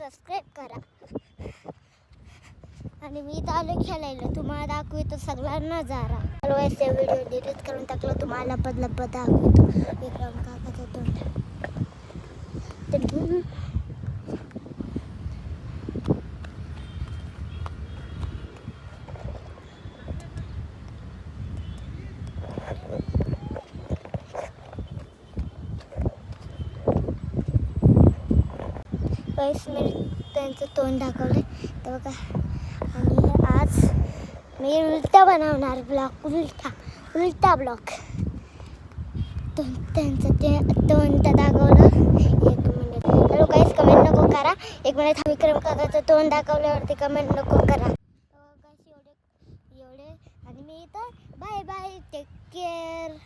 Subscribe करा. आणि मी इथं आलो खेळायला, तुम्हाला दाखवतो सगळा नजारा. गाईस ते व्हिडिओ डिलीट करून टाकलं, तुम्हाला लपत दाखवतो विक्रम काकाचं तोंड. गाईस मी त्यांचं तोंड दाखवलं तर बघा. आणि आज मी उलटा बनवणार ब्लॉग, उलटा ब्लॉग. त्यांचं ते तोंड दाखवलं. 1 मिनिट. हॅलो गाईस, कमेंट नको करा. 1 मिनिट. विक्रम काकाचं तोंड दाखवल्यावरती कमेंट नको करा. गाईस एवढे आणि मी इथं बाय बाय, टेक केअर.